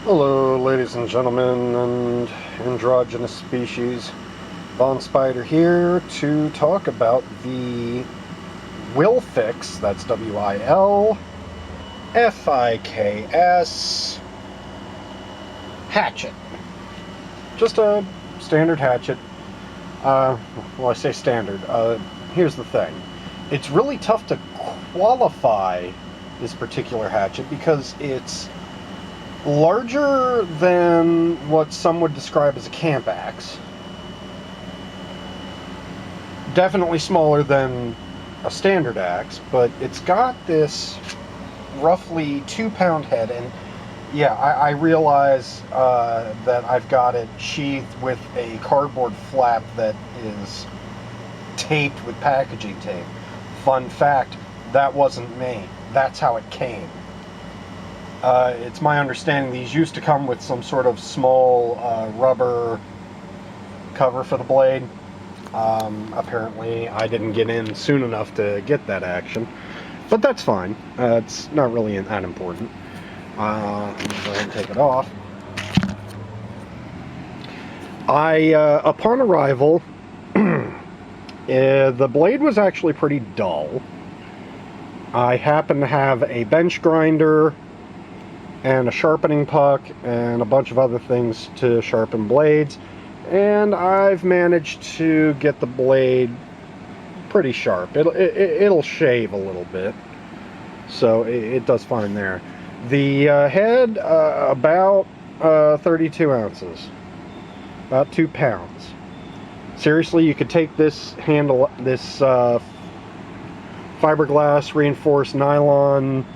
Hello, ladies and gentlemen, and androgynous species. Von Spider here to talk about the Wilfiks, that's W-I-L-F-I-K-S, hatchet. Just a standard hatchet. Well, I say standard. Here's the thing. It's really tough to qualify this particular hatchet because it's larger than what some would describe as a camp axe. Definitely smaller than a standard axe, but it's got this roughly 2-pound head, and yeah, I realize that I've got it sheathed with a cardboard flap that is taped with packaging tape. Fun fact, that wasn't me. That's how it came. It's my understanding these used to come with some sort of small rubber cover for the blade. Apparently I didn't get in soon enough to get that action, but that's fine. It's not really that important. I'm going to go ahead and take it off. Upon arrival, the blade was actually pretty dull. I happen to have a bench grinder and a sharpening puck and a bunch of other things to sharpen blades, and I've managed to get the blade pretty sharp. It'll shave a little bit, so it does fine there. The head, about 32 ounces, about 2 pounds. Seriously, you could take this handle, this fiberglass reinforced nylon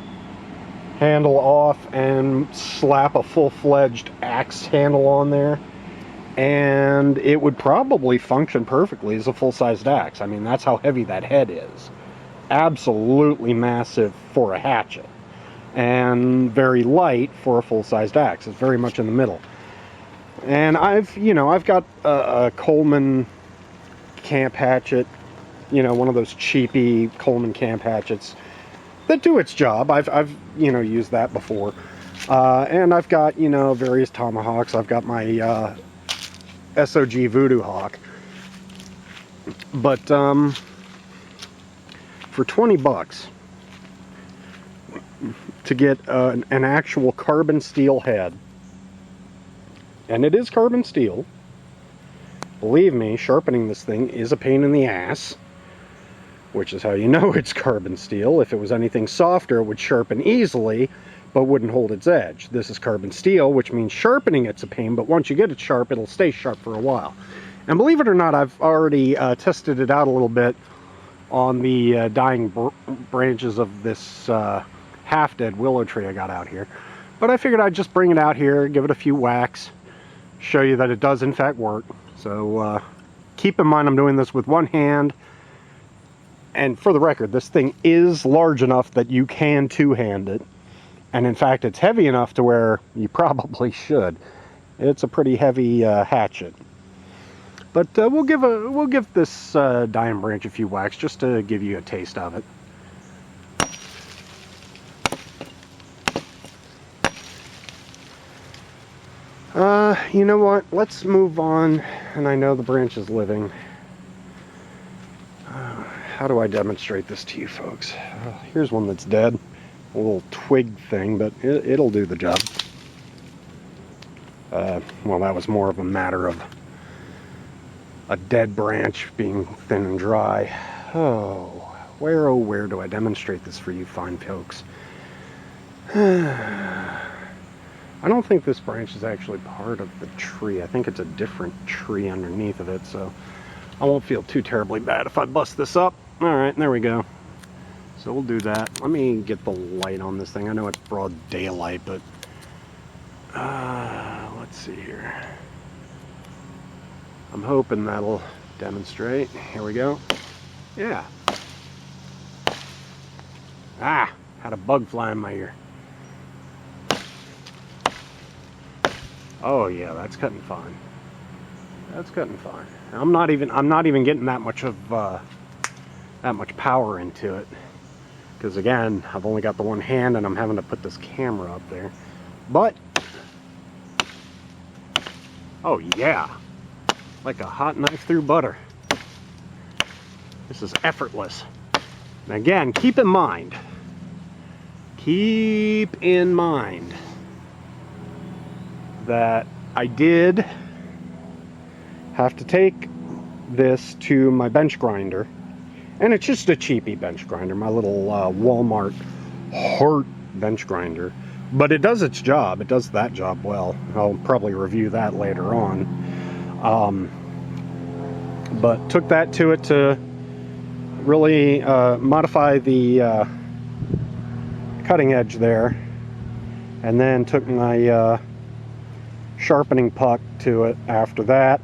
handle off and slap a full-fledged axe handle on there, and it would probably function perfectly as a full-sized axe. I mean, that's how heavy that head is. Absolutely massive for a hatchet, and very light for a full-sized axe. It's very much in the middle. And I've got a Coleman camp hatchet, one of those cheapy Coleman camp hatchets that do its job. I've used that before, and I've got various tomahawks. I've got my SOG Voodoo Hawk, but for 20 bucks to get an actual carbon steel head, and it is carbon steel. Believe me, sharpening this thing is a pain in the ass, which is how you know it's carbon steel. If it was anything softer, it would sharpen easily, but wouldn't hold its edge. This is carbon steel, which means sharpening it's a pain, but once you get it sharp, it'll stay sharp for a while. And believe it or not, I've already tested it out a little bit on the dying branches of this half-dead willow tree I got out here. But I figured I'd just bring it out here, give it a few whacks, show you that it does in fact work. So keep in mind I'm doing this with one hand. And for the record, this thing is large enough that you can two-hand it. And in fact, it's heavy enough to where you probably should. It's a pretty heavy hatchet. But we'll give this dying branch a few whacks just to give you a taste of it. You know what? Let's move on. And I know the branch is living. How do I demonstrate this to you folks? Here's one that's dead. A little twig thing, but it'll do the job. Well, that was more of a matter of a dead branch being thin and dry. Oh, where do I demonstrate this for you fine folks? I don't think this branch is actually part of the tree. I think it's a different tree underneath of it, so I won't feel too terribly bad if I bust this up. Alright, there we go. So we'll do that. Let me get the light on this thing. I know it's broad daylight, but let's see here. I'm hoping that'll demonstrate. Here we go. Yeah. Ah, had a bug fly in my ear. Oh yeah, that's cutting fine. That's cutting fine. I'm not even getting that much of that much power into it, because again, I've only got the one hand and I'm having to put this camera up there. But Oh yeah, like a hot knife through butter. This is effortless. And again, keep in mind that I did have to take this to my bench grinder, and it's just a cheapy bench grinder, my little Walmart Heart bench grinder, but it does its job. It does that job well. I'll probably review that later on. But took that to it to really modify the cutting edge there, and then took my sharpening puck to it after that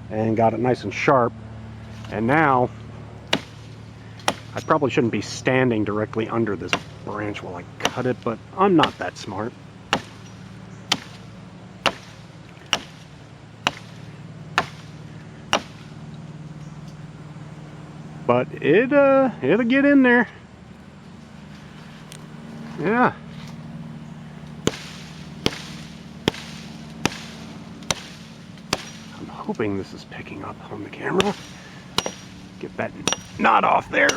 and got it nice and sharp. And now I probably shouldn't be standing directly under this branch while I cut it, but I'm not that smart. But it'll get in there. Yeah. I'm hoping this is picking up on the camera. Get that knot off there.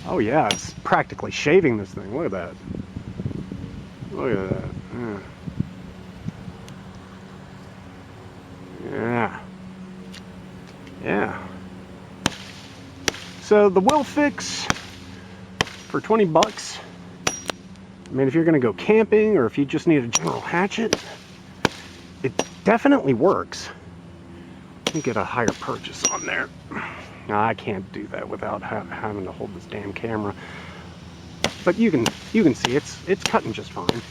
Oh yeah, it's practically shaving this thing. Look at that. Look at that. Yeah. Yeah. So the Wilfiks for 20 bucks. I mean, if you're going to go camping or if you just need a general hatchet, it definitely works. Let me get a higher purchase on there. No, I can't do that without having to hold this damn camera. But you can see it's cutting just fine.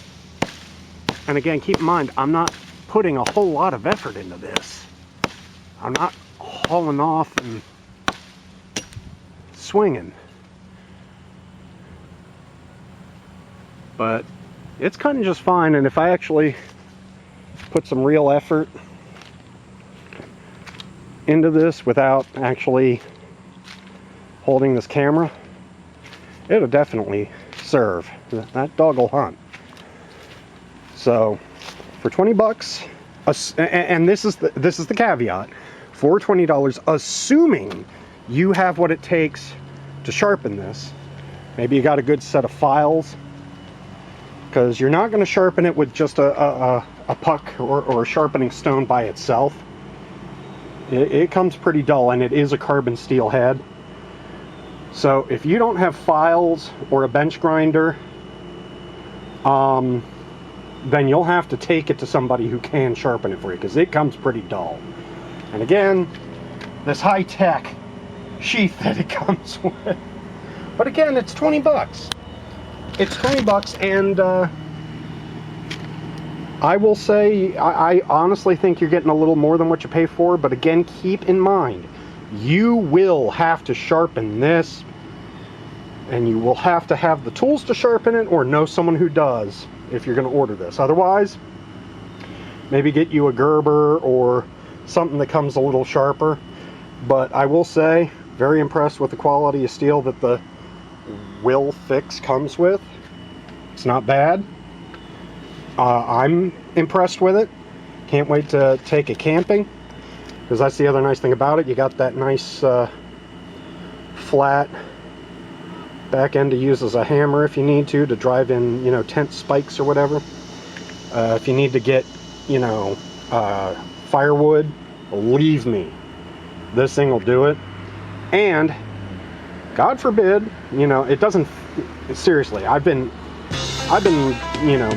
And again, keep in mind, I'm not putting a whole lot of effort into this. I'm not hauling off and swinging. But it's cutting just fine, and if I actually put some real effort into this without actually holding this camera, it'll definitely serve. That dog will hunt. So for 20 bucks, and this is the caveat, for $20, assuming you have what it takes to sharpen this. Maybe you got a good set of files, because you're not going to sharpen it with just a puck or a sharpening stone by itself. It comes pretty dull, and it is a carbon steel head. So if you don't have files or a bench grinder, then you'll have to take it to somebody who can sharpen it for you, because it comes pretty dull. And again, this high-tech sheath that it comes with. But again, it's 20 bucks. It's 20 bucks, and I will say, I honestly think you're getting a little more than what you pay for, but again, keep in mind, you will have to sharpen this, and you will have to have the tools to sharpen it, or know someone who does, if you're going to order this. Otherwise, maybe get you a Gerber or something that comes a little sharper. But I will say, very impressed with the quality of steel that the Wilfiks comes with. It's not bad. I'm impressed with it. Can't wait to take it camping, because that's the other nice thing about it. You got that nice flat back end to use as a hammer if you need to drive in, tent spikes or whatever. If you need to get, firewood, believe me, this thing will do it. And God forbid, it doesn't, seriously, I've been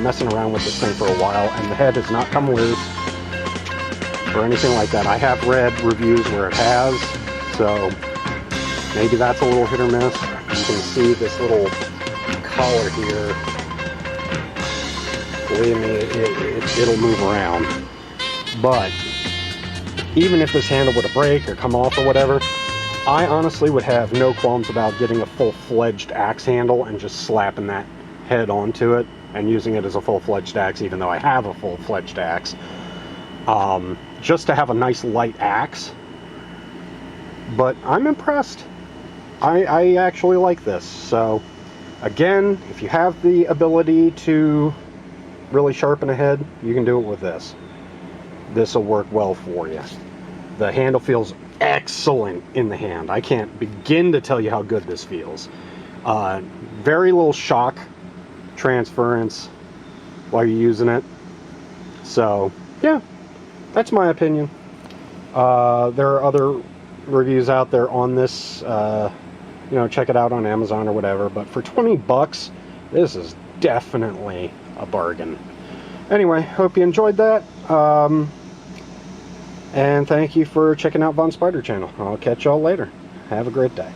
messing around with this thing for a while, and the head has not come loose or anything like that. I have read reviews where it has, so maybe that's a little hit or miss. You can see this little collar here. Believe me, it'll move around. But even if this handle were to break or come off or whatever, I honestly would have no qualms about getting a full-fledged axe handle and just slapping that head onto it and using it as a full-fledged axe, even though I have a full-fledged axe, just to have a nice light axe. But I'm impressed. I actually like this. So again, if you have the ability to really sharpen a head, you can do it with this. this will work well for you. The handle feels excellent in the hand. I can't begin to tell you how good this feels. Very little shock transference while you're using it. So yeah, that's my opinion. There are other reviews out there on this. You know, check it out on Amazon or whatever. But for 20 bucks, this is definitely a bargain. Anyway, hope you enjoyed that. And thank you for checking out Von Spider channel. I'll catch y'all later. Have a great day.